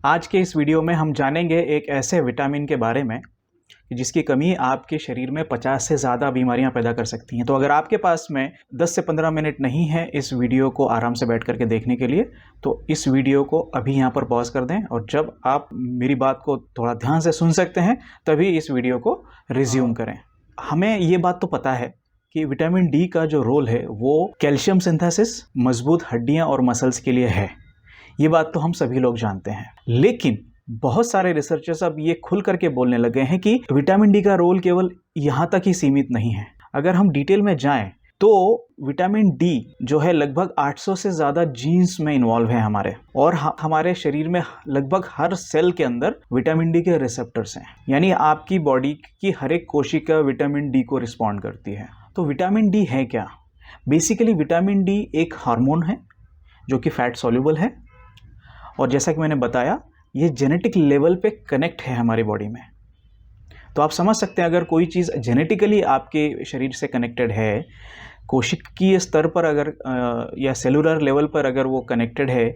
आज के इस वीडियो में हम जानेंगे एक ऐसे विटामिन के बारे में जिसकी कमी आपके शरीर में 50 से ज़्यादा बीमारियां पैदा कर सकती हैं। तो अगर आपके पास में 10 से 15 मिनट नहीं है इस वीडियो को आराम से बैठ करके देखने के लिए, तो इस वीडियो को अभी यहाँ पर पॉज कर दें और जब आप मेरी बात को थोड़ा ध्यान से सुन सकते हैं तभी इस वीडियो को रिज्यूम करें। हमें ये बात तो पता है कि विटामिन डी का जो रोल है वो कैल्शियम सिंथेसिस, मजबूत हड्डियाँ और मसल्स के लिए है। ये बात तो हम सभी लोग जानते हैं, लेकिन बहुत सारे रिसर्चर्स अब ये खुल करके बोलने लगे हैं कि विटामिन डी का रोल केवल यहाँ तक ही सीमित नहीं है। अगर हम डिटेल में जाएं तो विटामिन डी जो है लगभग 800 से ज़्यादा जीन्स में इन्वॉल्व है हमारे, और हमारे शरीर में लगभग हर सेल के अंदर विटामिन डी के रिसेप्टर्स हैं। यानी आपकी बॉडी की हर एक कोशिका विटामिन डी को रिस्पॉन्ड करती है। तो विटामिन डी है क्या? बेसिकली विटामिन डी एक हार्मोन है जो कि फैट सॉल्युबल है, और जैसा कि मैंने बताया ये जेनेटिक लेवल पे कनेक्ट है हमारी बॉडी में। तो आप समझ सकते हैं अगर कोई चीज़ जेनेटिकली आपके शरीर से कनेक्टेड है, कोशिकीय स्तर पर अगर या सेलुलर लेवल पर अगर वो कनेक्टेड है,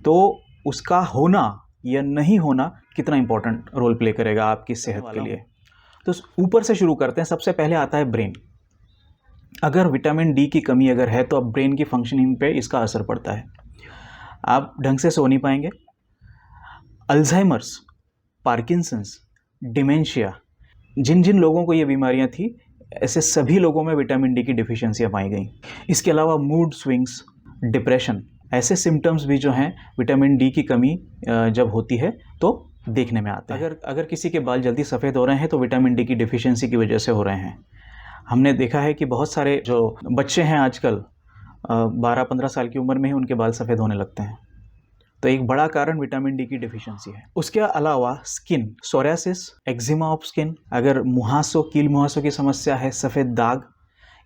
तो उसका होना या नहीं होना कितना इंपॉर्टेंट रोल प्ले करेगा आपकी सेहत के लिए। तो ऊपर से शुरू करते हैं। सबसे पहले आता है ब्रेन। अगर विटामिन डी की कमी अगर है तो अब ब्रेन की फंक्शनिंग पे इसका असर पड़ता है। आप ढंग से सो नहीं पाएंगे। अल्जाइमर्स, पार्किंसंस, डिमेंशिया, जिन जिन लोगों को ये बीमारियां थी, ऐसे सभी लोगों में विटामिन डी की डिफिशियंसियां पाई गई। इसके अलावा मूड स्विंग्स, डिप्रेशन, ऐसे सिम्टम्स भी जो हैं विटामिन डी की कमी जब होती है तो देखने में आते हैं। अगर किसी के बाल जल्दी सफ़ेद हो रहे हैं तो विटामिन डी की डिफिशियंसी की वजह से हो रहे हैं। हमने देखा है कि बहुत सारे जो बच्चे हैं आजकल 12-15 साल की उम्र में ही उनके बाल सफ़ेद होने लगते हैं। तो एक बड़ा कारण विटामिन डी की डिफिशियंसी है। उसके अलावा skin, psoriasis, eczema of skin, अगर मुहासों, कील मुहासों की समस्या है, सफ़ेद दाग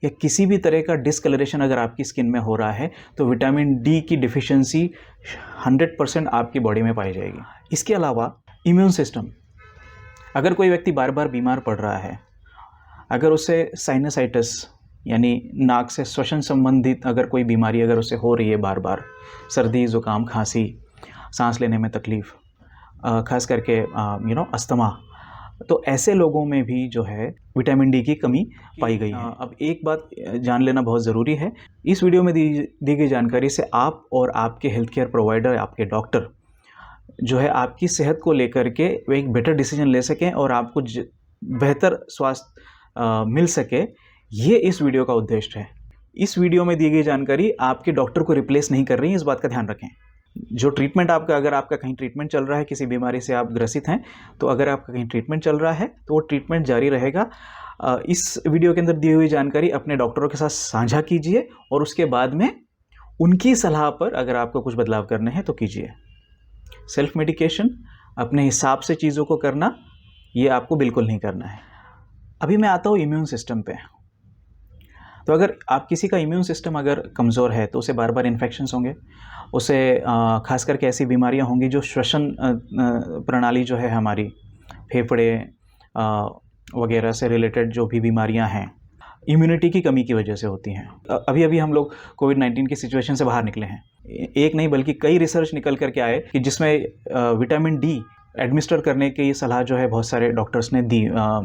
या किसी भी तरह का डिसकलरेशन अगर आपकी स्किन में हो रहा है तो विटामिन डी की डिफिशियंसी 100% आपकी बॉडी में पाई जाएगी। इसके अलावा इम्यून सिस्टम, अगर कोई व्यक्ति बार बार बीमार पड़ रहा है, अगर उसे साइनसाइटिस यानी नाक से श्वसन संबंधित अगर कोई बीमारी अगर उसे हो रही है बार बार, सर्दी, ज़ुकाम, खांसी, सांस लेने में तकलीफ़, खास करके अस्थमा, तो ऐसे लोगों में भी जो है विटामिन डी की कमी पाई गई है। अब एक बात जान लेना बहुत ज़रूरी है, इस वीडियो में दी गई जानकारी से आप और आपके हेल्थ केयर प्रोवाइडर, आपके डॉक्टर जो है आपकी सेहत को लेकर के वे एक बेटर डिसीजन ले सकें और आपको बेहतर स्वास्थ्य मिल सके, ये इस वीडियो का उद्देश्य है। इस वीडियो में दी गई जानकारी आपके डॉक्टर को रिप्लेस नहीं कर रही है, इस बात का ध्यान रखें। जो ट्रीटमेंट आपका, अगर आपका कहीं ट्रीटमेंट चल रहा है, किसी बीमारी से आप ग्रसित हैं, तो अगर आपका कहीं ट्रीटमेंट चल रहा है तो वो ट्रीटमेंट जारी रहेगा। इस वीडियो के अंदर दी हुई जानकारी अपने डॉक्टरों के साथ साझा कीजिए और उसके बाद में उनकी सलाह पर अगर आपको कुछ बदलाव करने हैं तो कीजिए। सेल्फ मेडिकेशन, अपने हिसाब से चीज़ों को करना, ये आपको बिल्कुल नहीं करना है। अभी मैं आता हूँ इम्यून सिस्टम पे। तो अगर आप किसी का इम्यून सिस्टम अगर कमज़ोर है तो उसे बार बार इन्फेक्शंस होंगे, उसे खास करके ऐसी बीमारियां होंगी जो श्वसन प्रणाली जो है हमारी, फेफड़े वगैरह से रिलेटेड जो भी बीमारियां हैं, इम्यूनिटी की कमी की वजह से होती हैं। अभी हम लोग कोविड-19 की सिचुएशन से बाहर निकले हैं। एक नहीं बल्कि कई रिसर्च निकल करके आए कि जिसमें विटामिन डी एडमिनिस्टर करने की सलाह जो है बहुत सारे डॉक्टर्स ने दी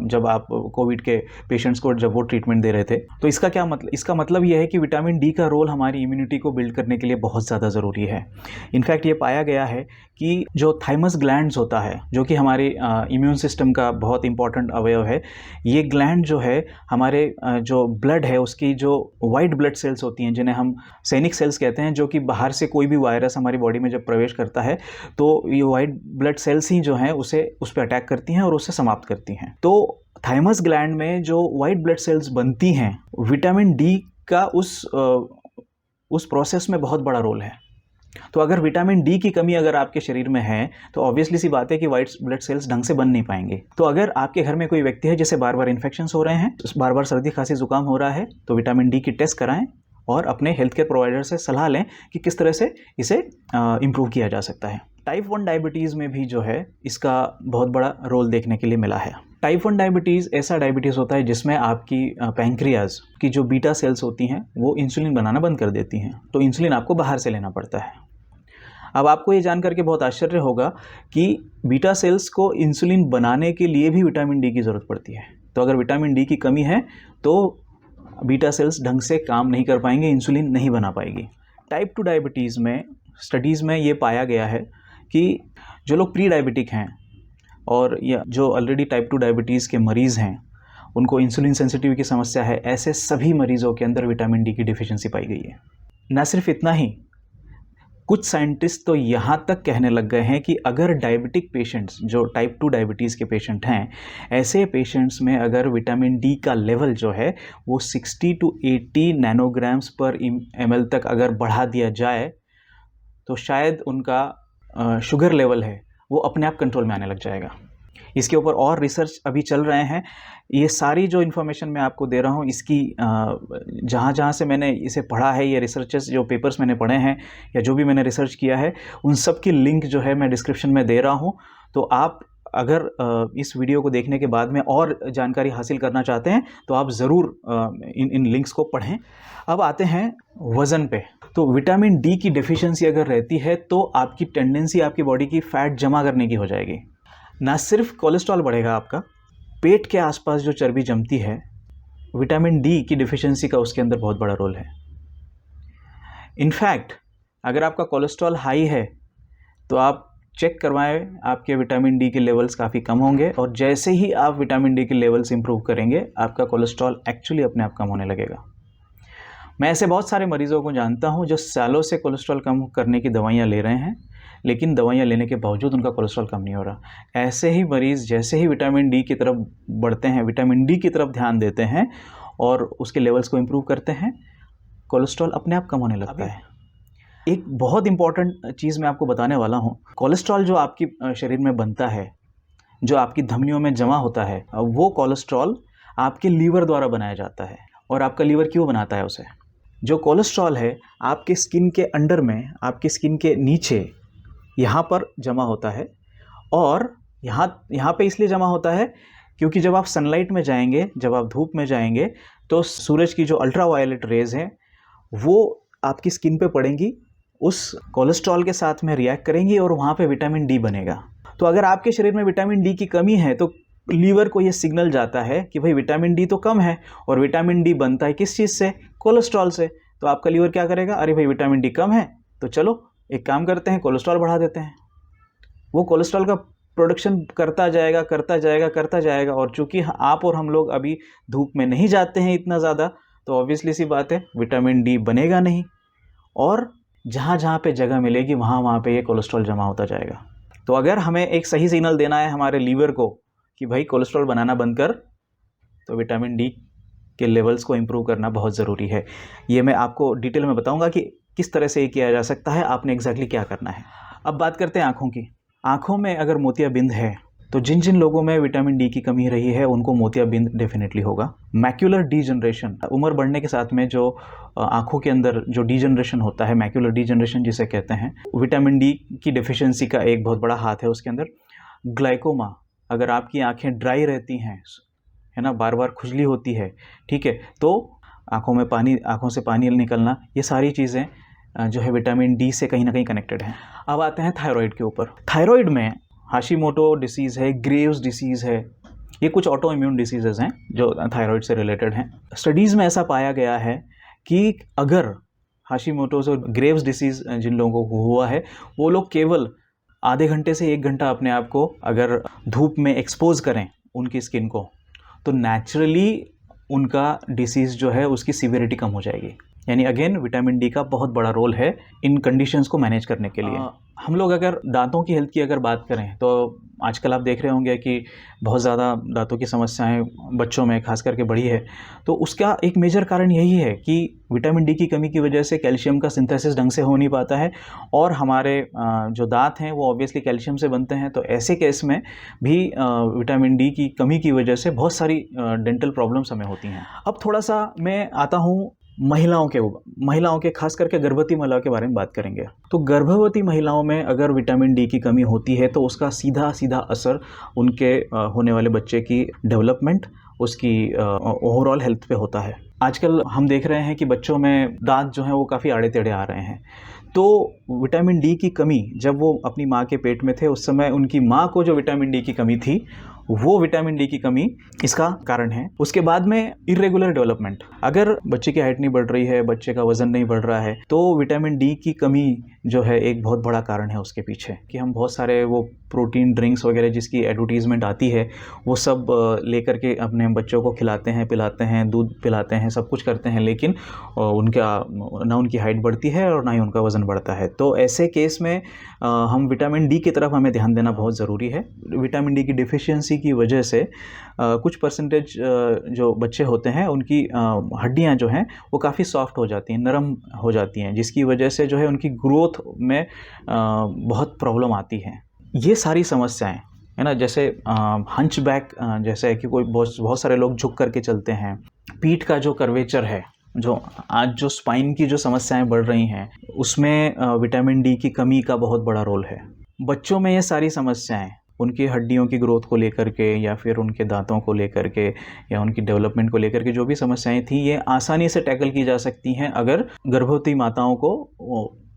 जब आप कोविड के पेशेंट्स को जब वो ट्रीटमेंट दे रहे थे। तो इसका मतलब ये है कि विटामिन डी का रोल हमारी इम्यूनिटी को बिल्ड करने के लिए बहुत ज़्यादा ज़रूरी है। इनफैक्ट ये पाया गया है कि जो थाइमस ग्लैंड्स होता है, जो कि हमारे इम्यून सिस्टम का बहुत इंपॉर्टेंट अवयव है, ये ग्लैंड जो है हमारे जो ब्लड है उसकी जो वाइट ब्लड सेल्स होती हैं, जिन्हें हम सैनिक सेल्स कहते हैं, जो कि बाहर से कोई भी वायरस हमारी बॉडी में जब प्रवेश करता है तो ये वाइट ब्लड सेल्स ही जो हैं उस पर अटैक करती हैं और उसे समाप्त करती हैं। तो थाइमस ग्लैंड में जो वाइट ब्लड सेल्स बनती हैं, विटामिन डी का उस प्रोसेस में बहुत बड़ा रोल है। तो अगर विटामिन डी की कमी अगर आपके शरीर में है तो ऑब्वियसली सी बात है कि वाइट ब्लड सेल्स ढंग से बन नहीं पाएंगे। तो अगर आपके घर में कोई व्यक्ति है जिसे बार बार इन्फेक्शंस हो रहे हैं, बार बार सर्दी, खांसी, जुकाम हो रहा है, तो विटामिन डी की टेस्ट कराएं और अपने हेल्थ केयर प्रोवाइडर से सलाह लें कि किस तरह से इसे इम्प्रूव किया जा सकता है। टाइप 1 डायबिटीज़ में भी जो है इसका बहुत बड़ा रोल देखने के लिए मिला है। टाइप 1 डायबिटीज़ ऐसा डायबिटीज़ होता है जिसमें आपकी पैंक्रियाज की जो बीटा सेल्स होती हैं वो इंसुलिन बनाना बंद कर देती हैं, तो इंसुलिन आपको बाहर से लेना पड़ता है। अब आपको ये जान करके बहुत आश्चर्य होगा कि बीटा सेल्स को इंसुलिन बनाने के लिए भी विटामिन डी की ज़रूरत पड़ती है। तो अगर विटामिन डी की कमी है तो बीटा सेल्स ढंग से काम नहीं कर पाएंगे, इंसुलिन नहीं बना पाएगी। टाइप 2 डायबिटीज़ में स्टडीज़ में ये पाया गया है कि जो लोग प्री डायबिटिक हैं और या जो ऑलरेडी टाइप 2 डायबिटीज़ के मरीज़ हैं, उनको इंसुलिन सेंसिटिविटी की समस्या है, ऐसे सभी मरीज़ों के अंदर विटामिन डी की डिफिशियंसी पाई गई है। ना सिर्फ इतना ही, कुछ साइंटिस्ट तो यहाँ तक कहने लग गए हैं कि अगर डायबिटिक पेशेंट्स, जो टाइप 2 डायबिटीज़ के पेशेंट हैं, ऐसे पेशेंट्स में अगर विटामिन डी का लेवल जो है वो 60 to 80 नैनोग्राम्स पर ml तक अगर बढ़ा दिया जाए तो शायद उनका शुगर लेवल है वो अपने आप कंट्रोल में आने लग जाएगा। इसके ऊपर और रिसर्च अभी चल रहे हैं। ये सारी जो इन्फॉर्मेशन मैं आपको दे रहा हूँ, इसकी जहाँ से मैंने इसे पढ़ा है, ये रिसर्चेस जो पेपर्स मैंने पढ़े हैं या जो भी मैंने रिसर्च किया है, उन सब की लिंक जो है मैं डिस्क्रिप्शन में दे रहा हूँ। तो आप अगर इस वीडियो को देखने के बाद में और जानकारी हासिल करना चाहते हैं तो आप ज़रूर इन लिंक्स को पढ़ें। अब आते हैं वज़न पे। तो विटामिन डी की डेफिशिएंसी अगर रहती है तो आपकी टेंडेंसी आपकी बॉडी की फ़ैट जमा करने की हो जाएगी। ना सिर्फ कोलेस्ट्रॉल बढ़ेगा आपका, पेट के आसपास जो चर्बी जमती है, विटामिन डी की डिफिशियंसी का उसके अंदर बहुत बड़ा रोल है। इनफैक्ट अगर आपका कोलेस्ट्रॉल हाई है तो आप चेक करवाएं, आपके विटामिन डी के लेवल्स काफ़ी कम होंगे और जैसे ही आप विटामिन डी के लेवल्स इंप्रूव करेंगे, आपका कोलेस्ट्रॉल एक्चुअली अपने आप कम होने लगेगा। मैं ऐसे बहुत सारे मरीजों को जानता हूं जो सालों से कोलेस्ट्रॉल कम करने की दवाइयां ले रहे हैं, लेकिन दवाइयां लेने के बावजूद उनका कोलेस्ट्रॉल कम नहीं हो रहा। ऐसे ही मरीज़ जैसे ही विटामिन डी की तरफ बढ़ते हैं, विटामिन डी की तरफ ध्यान देते हैं और उसके लेवल्स को इम्प्रूव करते हैं, कोलेस्ट्रॉल अपने आप कम होने लगता है। एक बहुत इंपॉर्टेंट चीज़ मैं आपको बताने वाला हूँ। कोलेस्ट्रॉल जो आपकी शरीर में बनता है, जो आपकी धमनियों में जमा होता है, वो कोलेस्ट्रॉल आपके लीवर द्वारा बनाया जाता है। और आपका लीवर क्यों बनाता है उसे? जो कोलेस्ट्रॉल है आपके स्किन के अंडर में, आपकी स्किन के नीचे यहाँ पर जमा होता है। और यहाँ पे इसलिए जमा होता है क्योंकि जब आप सनलाइट में जाएंगे, जब आप धूप में जाएंगे, तो सूरज की जो अल्ट्रावायलेट रेज़ हैं वो आपकी स्किन पे पड़ेंगी, उस कोलेस्ट्रॉल के साथ में रिएक्ट करेंगी और वहाँ पे विटामिन डी बनेगा। तो अगर आपके शरीर में विटामिन डी की कमी है तो लीवर को ये सिग्नल जाता है कि भाई विटामिन डी तो कम है, और विटामिन डी बनता है किस चीज़ से? कोलेस्ट्रॉल से। तो आपका लीवर क्या करेगा? अरे भाई विटामिन डी कम है, तो चलो एक काम करते हैं, कोलेस्ट्रॉल बढ़ा देते हैं। वो कोलेस्ट्रॉल का प्रोडक्शन करता जाएगा। और चूंकि आप और हम लोग अभी धूप में नहीं जाते हैं इतना ज़्यादा, तो ऑब्वियसली सी बात है विटामिन डी बनेगा नहीं, और जहाँ पे जगह मिलेगी वहाँ पे ये कोलेस्ट्रॉल जमा होता जाएगा। तो अगर हमें एक सही सिग्नल देना है हमारे लीवर को कि भाई कोलेस्ट्रॉल बनाना बंद कर, तो विटामिन डी के लेवल्स को इम्प्रूव करना बहुत ज़रूरी है। ये मैं आपको डिटेल में बताऊंगा कि किस तरह से ये किया जा सकता है, आपने एग्जैक्टली क्या करना है। अब बात करते हैं आँखों की। आँखों में अगर मोतियाबिंद है तो जिन लोगों में विटामिन डी की कमी रही है उनको मोतियाबिंद डेफिनेटली होगा। मैक्यूलर डीजनरेशन, उम्र बढ़ने के साथ में जो आँखों के अंदर जो डीजनरेशन होता है, मैक्यूलर डीजनरेशन जिसे कहते हैं, विटामिन डी की डेफिशिएंसी का एक बहुत बड़ा हाथ है उसके अंदर। ग्लाइकोमा, अगर आपकी आँखें ड्राई रहती हैं, है ना, बार बार खुजली होती है, ठीक है, तो आँखों से पानी निकलना, ये सारी चीज़ें जो है विटामिन डी से कहीं ना कहीं कनेक्टेड हैं। अब आते हैं थायराइड के ऊपर। थायराइड में हाशिमोटो डिसीज़ है, ग्रेव्स डिसीज़ है, ये कुछ ऑटो इम्यून डिसीज़ेज़ हैं जो थायराइड से रिलेटेड हैं। स्टडीज़ में ऐसा पाया गया है कि अगर हाशिमोटोज और ग्रेव्स डिसीज़ जिन लोगों को हुआ है, वो लोग केवल आधे घंटे से 1 घंटा अपने आप को अगर धूप में एक्सपोज करें उनकी स्किन को, तो नेचुरली उनका डिसीज़ जो है उसकी सीवियरिटी कम हो जाएगी। यानी अगेन विटामिन डी का बहुत बड़ा रोल है इन कंडीशंस को मैनेज करने के लिए। हम लोग अगर दांतों की हेल्थ की अगर बात करें तो आजकल आप देख रहे होंगे कि बहुत ज़्यादा दांतों की समस्याएं बच्चों में खास करके बढ़ी है। तो उसका एक मेजर कारण यही है कि विटामिन डी की कमी की वजह से कैल्शियम का सिंथेसिस ढंग से हो नहीं पाता है, और हमारे जो दांत हैं वो ऑब्वियसली कैल्शियम से बनते हैं। तो ऐसे केस में भी विटामिन डी की कमी की वजह से बहुत सारी डेंटल प्रॉब्लम्स हमें होती हैं। अब थोड़ा सा मैं आता हूँ महिलाओं के खास करके गर्भवती महिलाओं के बारे में बात करेंगे। तो गर्भवती महिलाओं में अगर विटामिन डी की कमी होती है तो उसका सीधा असर उनके होने वाले बच्चे की डेवलपमेंट, उसकी ओवरऑल हेल्थ पे होता है। आजकल हम देख रहे हैं कि बच्चों में दांत जो हैं वो काफ़ी आड़े टेढ़े आ रहे हैं। तो विटामिन डी की कमी, जब वो अपनी माँ के पेट में थे उस समय उनकी माँ को जो विटामिन डी की कमी थी, वो विटामिन डी की कमी इसका कारण है। उसके बाद में इरेगुलर डेवलपमेंट, अगर बच्चे की हाइट नहीं बढ़ रही है, बच्चे का वजन नहीं बढ़ रहा है, तो विटामिन डी की कमी जो है एक बहुत बड़ा कारण है उसके पीछे। कि हम बहुत सारे वो प्रोटीन ड्रिंक्स वगैरह जिसकी एडवर्टीजमेंट आती है वो सब लेकर के अपने बच्चों को खिलाते हैं, पिलाते हैं, दूध पिलाते हैं, सब कुछ करते हैं, लेकिन ना उनकी हाइट बढ़ती है और ना ही उनका वज़न बढ़ता है। तो ऐसे केस में हम विटामिन डी की तरफ हमें ध्यान देना बहुत ज़रूरी है। विटामिन डी की डिफिशियंसी की वजह से कुछ परसेंटेज जो बच्चे होते हैं उनकी हड्डियां जो हैं वो काफ़ी सॉफ्ट हो जाती हैं, नरम हो जाती हैं, जिसकी वजह से जो है उनकी ग्रोथ में बहुत प्रॉब्लम आती है। ये सारी समस्याएं है ना, जैसे हंचबैक, जैसे कि कोई बहुत सारे लोग झुक करके चलते हैं, पीठ का जो कर्वेचर है, जो आज जो स्पाइन की जो समस्याएं बढ़ रही हैं उसमें विटामिन डी की कमी का बहुत बड़ा रोल है। बच्चों में ये सारी समस्याएं उनकी हड्डियों की ग्रोथ को लेकर के या फिर उनके दांतों को लेकर के या उनकी डेवलपमेंट को लेकर के जो भी समस्याएं थी, ये आसानी से टैकल की जा सकती हैं अगर गर्भवती माताओं को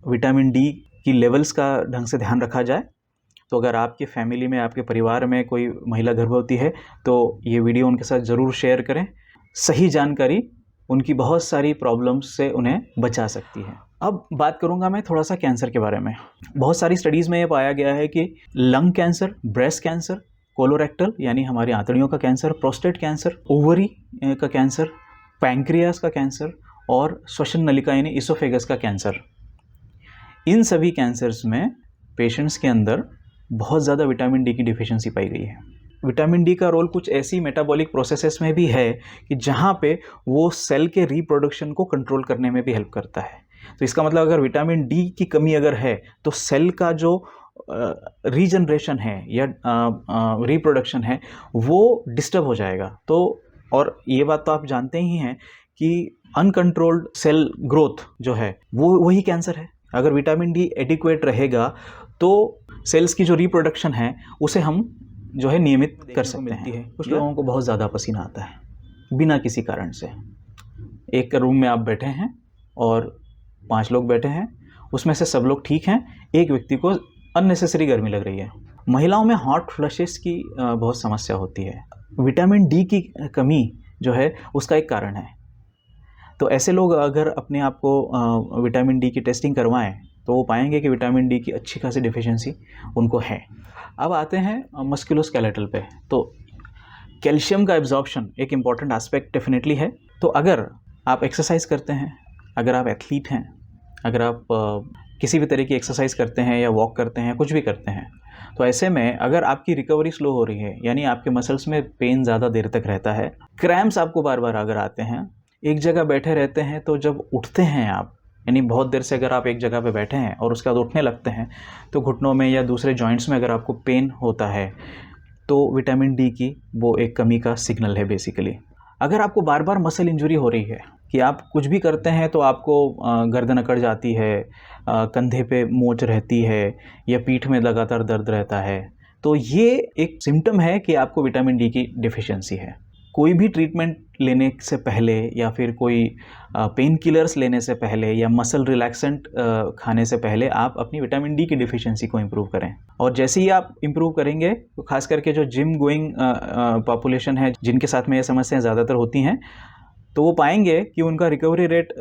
विटामिन डी की लेवल्स का ढंग से ध्यान रखा जाए। तो अगर आपकी फैमिली में, आपके परिवार में कोई महिला गर्भवती है तो ये वीडियो उनके साथ ज़रूर शेयर करें। सही जानकारी उनकी बहुत सारी प्रॉब्लम्स से उन्हें बचा सकती है। अब बात करूंगा मैं थोड़ा सा कैंसर के बारे में। बहुत सारी स्टडीज़ में ये पाया गया है कि lung cancer, breast cancer, colorectal यानी हमारी आंतड़ियों का कैंसर, प्रोस्टेट कैंसर, ओवरी का कैंसर, पैंक्रियास का कैंसर और श्वसन नलिका यानी इसोफेगस का कैंसर, इन सभी कैंसर्स में पेशेंट्स के अंदर बहुत ज़्यादा विटामिन डी की डिफिशियंसी पाई गई है। विटामिन डी का रोल कुछ ऐसी मेटाबॉलिक प्रोसेसेस में भी है कि जहाँ पे वो सेल के रिप्रोडक्शन को कंट्रोल करने में भी हेल्प करता है। तो इसका मतलब अगर विटामिन डी की कमी अगर है तो सेल का जो रीजनरेशन है या रिप्रोडक्शन है वो डिस्टर्ब हो जाएगा। तो और ये बात तो आप जानते ही हैं कि अनकंट्रोल्ड सेल ग्रोथ जो है वो वही कैंसर है। अगर विटामिन डी एडिक्वेट रहेगा तो सेल्स की जो रिप्रोडक्शन है उसे हम जो है नियमित कर सकते हैं। कुछ लोगों को बहुत ज़्यादा पसीना आता है बिना किसी कारण से। एक रूम में आप बैठे हैं और 5 लोग बैठे हैं, उसमें से सब लोग ठीक हैं, एक व्यक्ति को अननेसेसरी गर्मी लग रही है। महिलाओं में हॉट फ्लशेस की बहुत समस्या होती है। विटामिन डी की कमी जो है उसका एक कारण है। तो ऐसे लोग अगर अपने आप को विटामिन डी की टेस्टिंग करवाएं तो वो पाएंगे कि विटामिन डी की अच्छी खासी डिफिशियंसी उनको है। अब आते हैं मस्कुलोस्केलेटल पे। तो कैल्शियम का एब्जॉर्प्शन एक इम्पॉर्टेंट एस्पेक्ट डेफिनेटली है। तो अगर आप एक्सरसाइज करते हैं, अगर आप एथलीट हैं, अगर आप किसी भी तरह की एक्सरसाइज करते हैं या वॉक करते हैं, कुछ भी करते हैं, तो ऐसे में अगर आपकी रिकवरी स्लो हो रही है यानी आपके मसल्स में पेन ज़्यादा देर तक रहता है, क्रैम्प्स आपको बार बार अगर आते हैं, एक जगह बैठे रहते हैं, तो जब उठते हैं आप यानी बहुत देर से अगर आप एक जगह पे बैठे हैं और उसके बाद उठने लगते हैं तो घुटनों में या दूसरे जॉइंट्स में अगर आपको पेन होता है तो विटामिन डी की वो एक कमी का सिग्नल है बेसिकली। अगर आपको बार बार मसल इंजरी हो रही है कि आप कुछ भी करते हैं तो आपको गर्दन अकड़ जाती है, कंधे पे मोच रहती है या पीठ में लगातार दर्द रहता है, तो ये एक सिम्टम है कि आपको विटामिन डी की डिफिशियंसी है। कोई भी ट्रीटमेंट लेने से पहले या फिर कोई पेन किलर्स लेने से पहले या मसल रिलैक्सेंट खाने से पहले आप अपनी विटामिन डी की डिफिशियंसी को इम्प्रूव करें। और जैसे ही आप इम्प्रूव करेंगे तो खास करके जो जिम गोइंग पॉपुलेशन है जिनके साथ में ये समस्याएं ज़्यादातर होती हैं, तो वो पाएंगे कि उनका रिकवरी रेट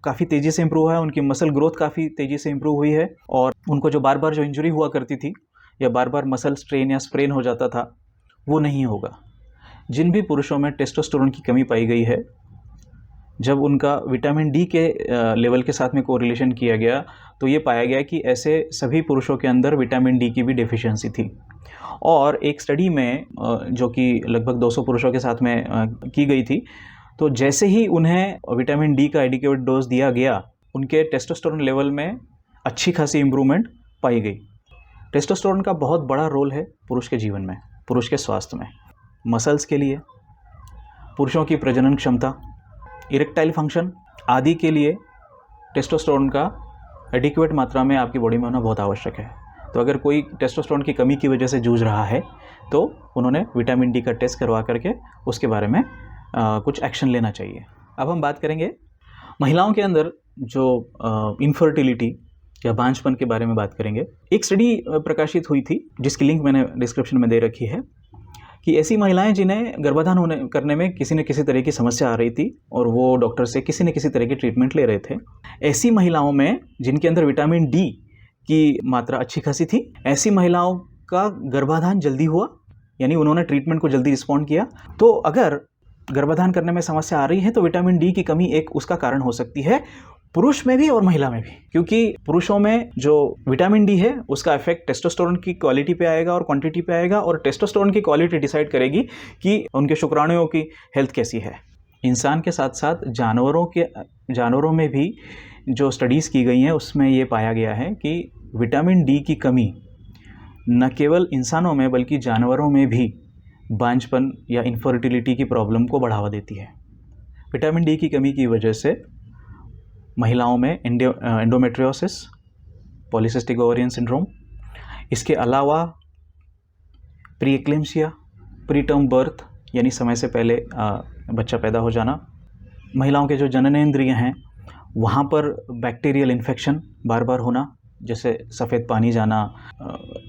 काफ़ी तेज़ी से इम्प्रूव है, उनकी मसल ग्रोथ काफ़ी तेज़ी से इम्प्रूव हुई है और उनको जो बार बार जो इंजरी हुआ करती थी या बार बार मसल स्ट्रेन या स्प्रेन हो जाता था वो नहीं होगा। जिन भी पुरुषों में टेस्टोस्टेरोन की कमी पाई गई है, जब उनका विटामिन डी के लेवल के साथ में कोरिलेशन किया गया तो ये पाया गया कि ऐसे सभी पुरुषों के अंदर विटामिन डी की भी डेफिशिएंसी थी। और एक स्टडी में जो कि लगभग 200 पुरुषों के साथ में की गई थी, तो जैसे ही उन्हें विटामिन डी का एडिक्वेट डोज दिया गया, उनके टेस्टोस्टेरोन लेवल में अच्छी खासी इम्प्रूवमेंट पाई गई। टेस्टोस्टेरोन का बहुत बड़ा रोल है पुरुष के जीवन में, पुरुष के स्वास्थ्य में, मसल्स के लिए, पुरुषों की प्रजनन क्षमता, इरेक्टाइल फंक्शन आदि के लिए टेस्टोस्टेरोन का एडिक्वेट मात्रा में आपकी बॉडी में होना बहुत आवश्यक है। तो अगर कोई टेस्टोस्टेरोन की कमी की वजह से जूझ रहा है तो उन्होंने विटामिन डी का टेस्ट करवा करके उसके बारे में कुछ एक्शन लेना चाहिए। अब हम बात करेंगे महिलाओं के अंदर जो इनफर्टिलिटी या बांझपन के बारे में बात करेंगे। एक स्टडी प्रकाशित हुई थी जिसकी लिंक मैंने डिस्क्रिप्शन में दे रखी है कि ऐसी महिलाएं जिन्हें गर्भाधान करने में किसी न किसी तरह की समस्या आ रही थी और वो डॉक्टर से किसी न किसी तरह की ट्रीटमेंट ले रहे थे। ऐसी महिलाओं में जिनके अंदर विटामिन डी की मात्रा अच्छी खासी थी, ऐसी महिलाओं का गर्भाधान जल्दी हुआ, यानी उन्होंने ट्रीटमेंट को जल्दी रिस्पॉन्ड किया। तो अगर गर्भाधान करने में समस्या आ रही है तो विटामिन डी की कमी एक उसका कारण हो सकती है, पुरुष में भी और महिला में भी, क्योंकि पुरुषों में जो विटामिन डी है उसका इफेक्ट टेस्टोस्टेरोन की क्वालिटी पे आएगा और क्वांटिटी पे आएगा, और टेस्टोस्टेरोन की क्वालिटी डिसाइड करेगी कि उनके शुक्राणुओं की हेल्थ कैसी है। इंसान के साथ साथ जानवरों में भी जो स्टडीज़ की गई हैं उसमें ये पाया गया है कि विटामिन डी की कमी न केवल इंसानों में बल्कि जानवरों में भी बांझपन या इनफर्टिलिटी की प्रॉब्लम को बढ़ावा देती है। विटामिन डी की कमी की वजह से महिलाओं में एंडोमेट्रियोसिस, पॉलीसिस्टिक ओवेरियन सिंड्रोम, इसके अलावा प्रीएक्लेम्सिया, प्रीटर्म बर्थ यानी समय से पहले बच्चा पैदा हो जाना, महिलाओं के जो जननेंद्रिय हैं वहाँ पर बैक्टीरियल इन्फेक्शन बार बार होना, जैसे सफ़ेद पानी जाना,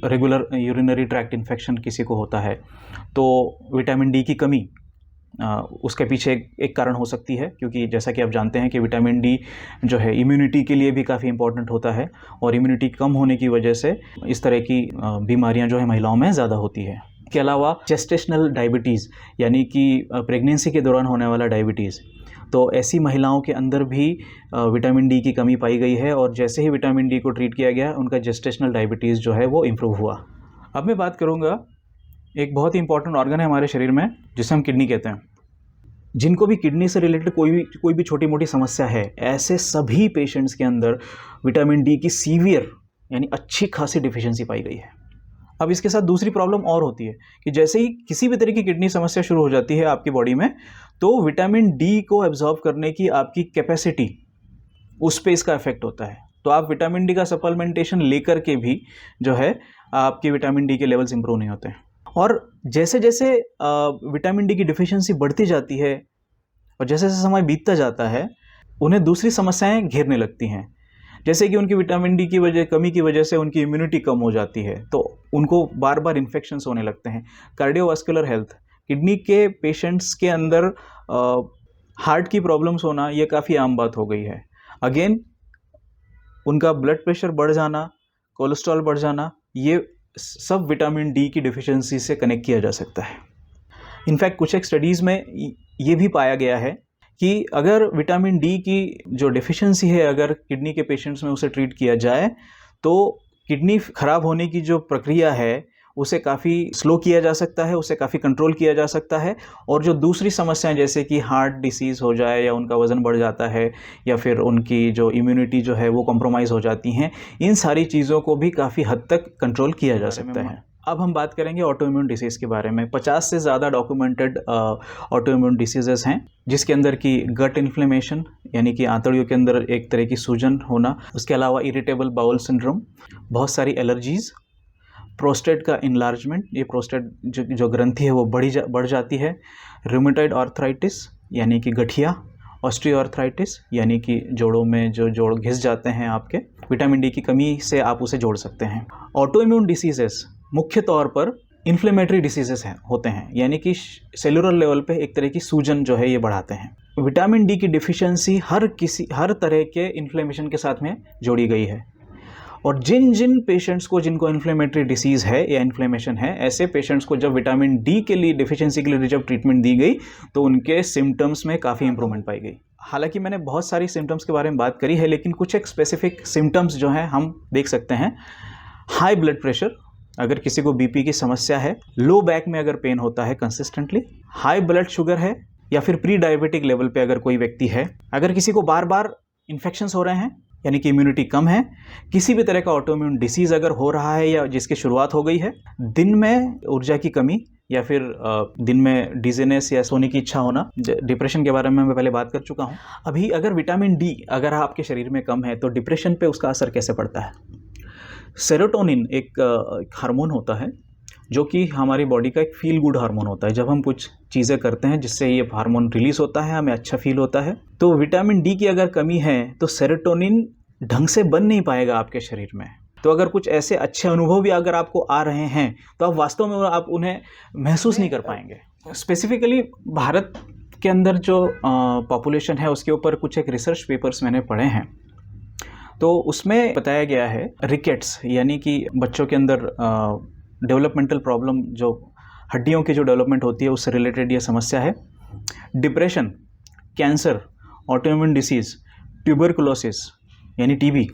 रेगुलर यूरिनरी ट्रैक्ट इन्फेक्शन किसी को होता है, तो विटामिन डी की कमी उसके पीछे एक कारण हो सकती है, क्योंकि जैसा कि आप जानते हैं कि विटामिन डी जो है इम्यूनिटी के लिए भी काफ़ी इंपॉर्टेंट होता है, और इम्यूनिटी कम होने की वजह से इस तरह की बीमारियां जो है महिलाओं में ज़्यादा होती है। इसके अलावा जेस्टेशनल डायबिटीज़ यानी कि प्रेगनेंसी के दौरान होने वाला डायबिटीज़, तो ऐसी महिलाओं के अंदर भी विटामिन डी की कमी पाई गई है, और जैसे ही विटामिन डी को ट्रीट किया गया उनका जेस्टेशनल डायबिटीज़ जो है वो इम्प्रूव हुआ। अब मैं बात करूँगा, एक बहुत ही इंपॉर्टेंट ऑर्गन है हमारे शरीर में जिसे हम किडनी कहते हैं। जिनको भी किडनी से रिलेटेड कोई भी छोटी मोटी समस्या है, ऐसे सभी पेशेंट्स के अंदर विटामिन डी की सीवियर यानी अच्छी खासी डिफिशियंसी पाई गई है। अब इसके साथ दूसरी प्रॉब्लम और होती है कि जैसे ही किसी भी तरह की किडनी समस्या शुरू हो जाती है आपकी बॉडी में, तो विटामिन डी को एब्जॉर्ब करने की आपकी कैपेसिटी, उस पर इसका इफेक्ट होता है। तो आप विटामिन डी का सप्लीमेंटेशन लेकर के भी जो है आपके विटामिन डी के लेवल्स इंप्रूव नहीं होते हैं। और जैसे जैसे विटामिन डी की डिफिशियंसी बढ़ती जाती है और जैसे जैसे समय बीतता जाता है, उन्हें दूसरी समस्याएं घेरने लगती हैं, जैसे कि उनकी विटामिन डी की कमी की वजह से उनकी इम्यूनिटी कम हो जाती है, तो उनको बार बार इन्फेक्शंस होने लगते हैं। कार्डियोवास्कुलर हेल्थ, किडनी के पेशेंट्स के अंदर हार्ट की प्रॉब्लम्स होना ये काफ़ी आम बात हो गई है। अगेन उनका ब्लड प्रेशर बढ़ जाना, कोलेस्ट्रॉल बढ़ जाना, ये सब विटामिन डी की डिफिशियंसी से कनेक्ट किया जा सकता है। इनफैक्ट कुछ एक स्टडीज़ में ये भी पाया गया है कि अगर विटामिन डी की जो डिफिशियंसी है, अगर किडनी के पेशेंट्स में उसे ट्रीट किया जाए तो किडनी ख़राब होने की जो प्रक्रिया है उसे काफ़ी स्लो किया जा सकता है, उसे काफ़ी कंट्रोल किया जा सकता है। और जो दूसरी समस्याएं जैसे कि हार्ट डिसीज़ हो जाए, या उनका वज़न बढ़ जाता है, या फिर उनकी जो इम्यूनिटी जो है वो कॉम्प्रोमाइज़ हो जाती हैं, इन सारी चीज़ों को भी काफ़ी हद तक कंट्रोल किया जा सकता है। अब हम बात करेंगे ऑटो इम्यून डिसीज़ के बारे में। 50 से ज़्यादा डॉक्यूमेंटेड ऑटो इम्यून डिसीजेस हैं, जिसके अंदर की गट इन्फ्लेमेशन यानी कि आंतड़ियों के अंदर एक तरह की सूजन होना, उसके अलावा इरिटेबल बाउल सिंड्रोम, बहुत सारी एलर्जीज़, प्रोस्टेट का इनलार्जमेंट, ये प्रोस्टेट जो ग्रंथि है वो बढ़ जाती है, रूमेटॉइड आर्थराइटिस यानी कि गठिया, ऑस्टियोआर्थराइटिस यानी कि जोड़ों में जो जोड़ घिस जाते हैं आपके, विटामिन डी की कमी से आप उसे जोड़ सकते हैं। ऑटो इम्यून डिसीजेस मुख्य तौर पर इन्फ्लेमेटरी डिसीजेस होते हैं, यानी कि सेलुलर लेवल पे एक तरह की सूजन जो है ये बढ़ाते हैं। विटामिन डी की डिफिशियंसी हर तरह के इन्फ्लेमेशन के साथ में जोड़ी गई है, और जिन पेशेंट्स को जिनको इन्फ्लेमेटरी डिसीज़ है या इन्फ्लेमेशन है, ऐसे पेशेंट्स को जब विटामिन डी के लिए डिफिशियंसी के लिए जब ट्रीटमेंट दी गई तो उनके सिम्टम्स में काफ़ी इंप्रूवमेंट पाई गई। हालांकि मैंने बहुत सारी सिम्टम्स के बारे में बात करी है, लेकिन कुछ एक स्पेसिफिक सिम्टम्स जो हैं हम देख सकते हैं। हाई ब्लड प्रेशर, अगर किसी को बीपी की समस्या है, लो बैक में अगर पेन होता है कंसिस्टेंटली, हाई ब्लड शुगर है, या फिर प्री डायबिटिक लेवल पे अगर कोई व्यक्ति है, अगर किसी को बार बार इन्फेक्शंस हो रहे हैं यानी कि इम्यूनिटी कम है, किसी भी तरह का ऑटोइम्यून डिसीज़ अगर हो रहा है या जिसकी शुरुआत हो गई है, दिन में ऊर्जा की कमी, या फिर दिन में डिजीनेस या सोने की इच्छा होना। डिप्रेशन के बारे में मैं पहले बात कर चुका हूँ। अभी अगर विटामिन डी अगर आपके शरीर में कम है तो डिप्रेशन पे उसका असर कैसे पड़ता है। सेरोटोनिन एक हार्मोन होता है जो कि हमारी बॉडी का एक फील गुड हार्मोन होता है। जब हम कुछ चीज़ें करते हैं जिससे ये हार्मोन रिलीज़ होता है, हमें अच्छा फील होता है। तो विटामिन डी की अगर कमी है तो सेरोटोनिन ढंग से बन नहीं पाएगा आपके शरीर में। तो अगर कुछ ऐसे अच्छे अनुभव भी अगर आपको आ रहे हैं तो आप वास्तव में आप उन्हें महसूस नहीं कर पाएंगे। स्पेसिफिकली भारत के अंदर जो पॉपुलेशन है उसके ऊपर कुछ एक रिसर्च पेपर्स मैंने पढ़े हैं, तो उसमें बताया गया है रिकेट्स यानी कि बच्चों के अंदर डेवलपमेंटल प्रॉब्लम, जो हड्डियों की जो डेवलपमेंट होती है उससे रिलेटेड ये समस्या है। Depression, cancer, autoimmune disease, tuberculosis यानी टीबी,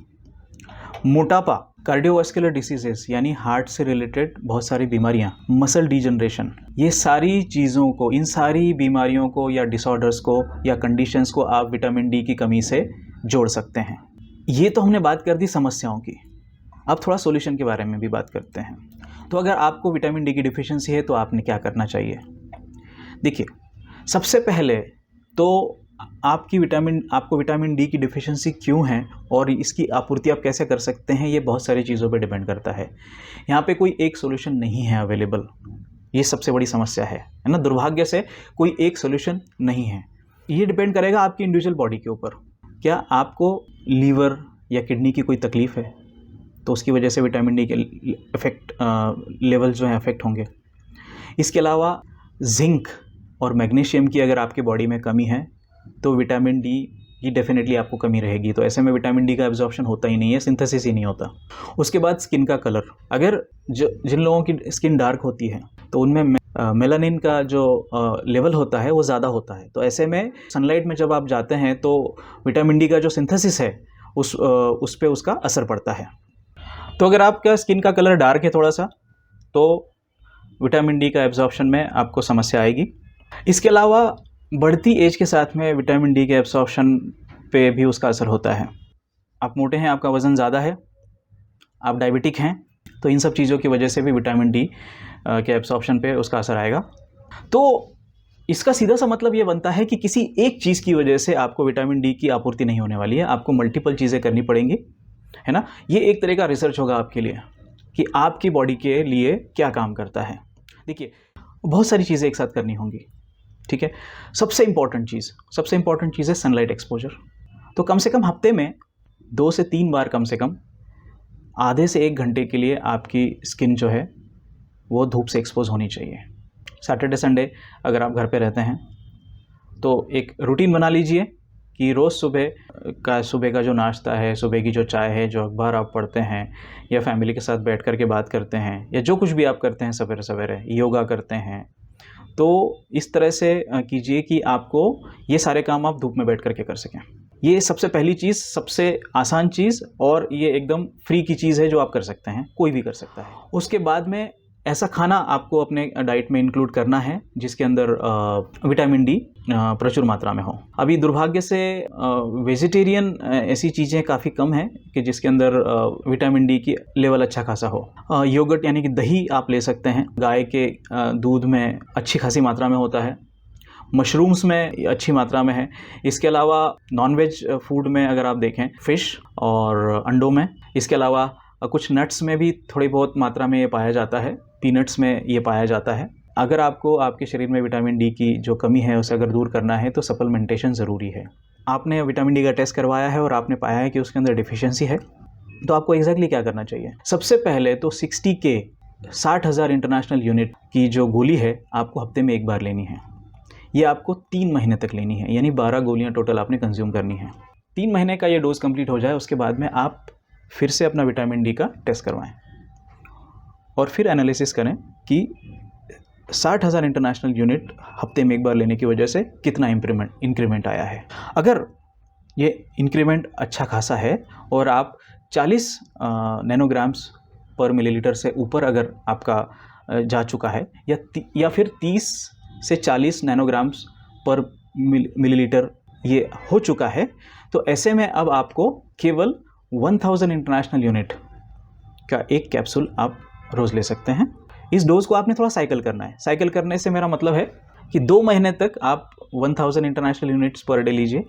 मोटापा, कार्डियोवास्कुलर डिसीजेस यानी हार्ट से रिलेटेड बहुत सारी बीमारियां, मसल डिजनरेशन, ये सारी चीज़ों को, इन सारी बीमारियों को या डिसऑर्डर्स को या कंडीशंस को आप विटामिन डी की कमी से जोड़ सकते हैं। ये तो हमने बात कर दी समस्याओं की। अब थोड़ा सॉल्यूशन के बारे में भी बात करते हैं। तो अगर आपको विटामिन डी की डिफिशिएंसी है तो आपने क्या करना चाहिए? देखिए, सबसे पहले तो आपको विटामिन डी की डिफिशिएंसी क्यों है और इसकी आपूर्ति आप कैसे कर सकते हैं, ये बहुत सारी चीज़ों पे डिपेंड करता है। यहाँ पे कोई एक सॉल्यूशन नहीं है अवेलेबल, ये सबसे बड़ी समस्या है ना। दुर्भाग्य से कोई एक सॉल्यूशन नहीं है। ये डिपेंड करेगा आपकी इंडिविजुअल बॉडी के ऊपर। क्या आपको लीवर या किडनी की कोई तकलीफ़ है तो उसकी वजह से विटामिन डी के लेवल जो है अफेक्ट होंगे। इसके अलावा जिंक और मैग्नीशियम की अगर आपकी बॉडी में कमी है तो विटामिन डी की डेफिनेटली आपको कमी रहेगी। तो ऐसे में विटामिन डी का एब्जॉर्प्शन होता ही नहीं है, सिंथेसिस ही नहीं होता। उसके बाद स्किन का कलर, अगर जिन लोगों की स्किन डार्क होती है तो उनमें मेलानिन का जो लेवल होता है वो ज़्यादा होता है। तो ऐसे में सनलाइट में जब आप जाते हैं तो विटामिन डी का जो सिंथेसिस है उस पर उसका असर पड़ता है। तो अगर आपका स्किन का कलर डार्क है थोड़ा सा तो विटामिन डी का एब्जॉर्प्शन में आपको समस्या आएगी। इसके अलावा बढ़ती एज के साथ में विटामिन डी के एब्जॉर्प्शन पे भी उसका असर होता है। आप मोटे हैं, आपका वज़न ज़्यादा है, आप डायबिटिक हैं, तो इन सब चीज़ों की वजह से भी विटामिन डी के एब्जॉर्प्शन पे उसका असर आएगा। तो इसका सीधा सा मतलब ये बनता है कि किसी एक चीज़ की वजह से आपको विटामिन डी की आपूर्ति नहीं होने वाली है, आपको मल्टीपल चीज़ें करनी पड़ेंगी, है ना। ये एक तरह का रिसर्च होगा आपके लिए कि आपकी बॉडी के लिए क्या काम करता है। देखिए, बहुत सारी चीज़ें एक साथ करनी होंगी, ठीक है। सबसे इम्पॉर्टेंट चीज़ है सनलाइट एक्सपोजर। तो कम से कम हफ्ते में 2 से 3 बार कम से कम आधे से 1 घंटे के लिए आपकी स्किन जो है वो धूप से एक्सपोज होनी चाहिए। सैटरडे संडे अगर आप घर पे रहते हैं तो एक रूटीन बना लीजिए कि रोज़ सुबह का जो नाश्ता है, सुबह की जो चाय है, जो अखबार आप पढ़ते हैं या फैमिली के साथ बैठ कर के बात करते हैं या जो कुछ भी आप करते हैं सवेरे सवेरे, योगा करते हैं, तो इस तरह से कीजिए कि आपको ये सारे काम आप धूप में बैठ कर के कर सकें। ये सबसे पहली चीज़, सबसे आसान चीज़, और ये एकदम फ्री की चीज़ है जो आप कर सकते हैं, कोई भी कर सकता है। उसके बाद में ऐसा खाना आपको अपने डाइट में इंक्लूड करना है जिसके अंदर विटामिन डी प्रचुर मात्रा में हो। अभी दुर्भाग्य से वेजिटेरियन ऐसी चीज़ें काफ़ी कम हैं कि जिसके अंदर विटामिन डी की लेवल अच्छा खासा हो। योगर्ट यानी कि दही आप ले सकते हैं, गाय के दूध में अच्छी खासी मात्रा में होता है, मशरूम्स में अच्छी मात्रा में है। इसके अलावा नॉनवेज फूड में अगर आप देखें, फ़िश और अंडों में, इसके अलावा कुछ नट्स में भी थोड़ी बहुत मात्रा में ये पाया जाता है, पीनट्स में ये पाया जाता है। अगर आपको आपके शरीर में विटामिन डी की जो कमी है उसे अगर दूर करना है तो सप्लीमेंटेशन ज़रूरी है। आपने विटामिन डी का टेस्ट करवाया है और आपने पाया है कि उसके अंदर डिफिशियंसी है, तो आपको एग्जैक्टली क्या करना चाहिए? सबसे पहले तो 60,000 इंटरनेशनल यूनिट की जो गोली है आपको हफ्ते में 1 बार लेनी है। ये आपको 3 महीने तक लेनी है, यानी 12 गोलियाँ टोटल आपने कंज्यूम करनी है। 3 महीने का ये डोज कंप्लीट हो जाए उसके बाद में आप फिर से अपना विटामिन डी का टेस्ट करवाएं और फिर एनालिसिस करें कि 60,000 इंटरनेशनल यूनिट हफ्ते में 1 बार लेने की वजह से कितना इंक्रीमेंट आया है। अगर ये इंक्रीमेंट अच्छा खासा है और आप 40 नैनोग्राम्स पर मिलीलीटर से ऊपर अगर आपका जा चुका है या फिर 30 से 40 नैनोग्राम्स पर मिलीलीटर ये हो चुका है, तो ऐसे में अब आपको केवल 1000 इंटरनेशनल यूनिट का एक कैप्सूल आप रोज़ ले सकते हैं। इस डोज़ को आपने थोड़ा साइकिल करना है। साइकिल करने से मेरा मतलब है कि 2 महीने तक आप 1000 इंटरनेशनल यूनिट्स पर डे लीजिए,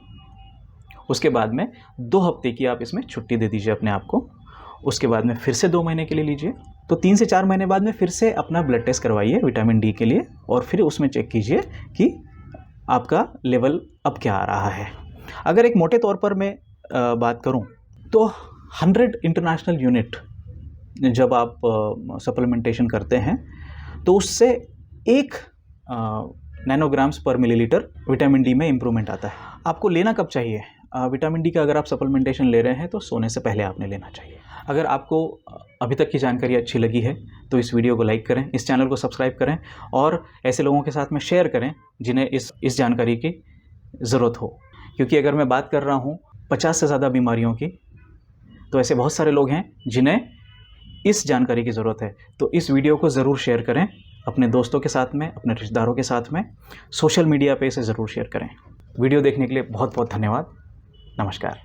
उसके बाद में 2 हफ्ते की आप इसमें छुट्टी दे दीजिए अपने आप को, उसके बाद में फिर से 2 महीने के लिए लीजिए। तो 3 से 4 महीने बाद में फिर से अपना ब्लड टेस्ट करवाइए विटामिन डी के लिए और फिर उसमें चेक कीजिए कि आपका लेवल अब क्या आ रहा है। अगर एक मोटे तौर पर मैं बात करूं तो 100 इंटरनेशनल यूनिट जब आप सप्लीमेंटेशन करते हैं तो उससे 1 नैनोग्राम्स पर मिलीलीटर विटामिन डी में इम्प्रूवमेंट आता है। आपको लेना कब चाहिए? विटामिन डी का अगर आप सप्लीमेंटेशन ले रहे हैं तो सोने से पहले आपने लेना चाहिए। अगर आपको अभी तक की जानकारी अच्छी लगी है तो इस वीडियो को लाइक करें, इस चैनल को सब्सक्राइब करें और ऐसे लोगों के साथ में शेयर करें जिन्हें इस जानकारी की ज़रूरत हो। क्योंकि अगर मैं बात कर रहा हूँ 50 से ज़्यादा बीमारियों की, तो ऐसे बहुत सारे लोग हैं जिन्हें इस जानकारी की ज़रूरत है। तो इस वीडियो को ज़रूर शेयर करें अपने दोस्तों के साथ में, अपने रिश्तेदारों के साथ में, सोशल मीडिया पे इसे ज़रूर शेयर करें। वीडियो देखने के लिए बहुत बहुत धन्यवाद। नमस्कार।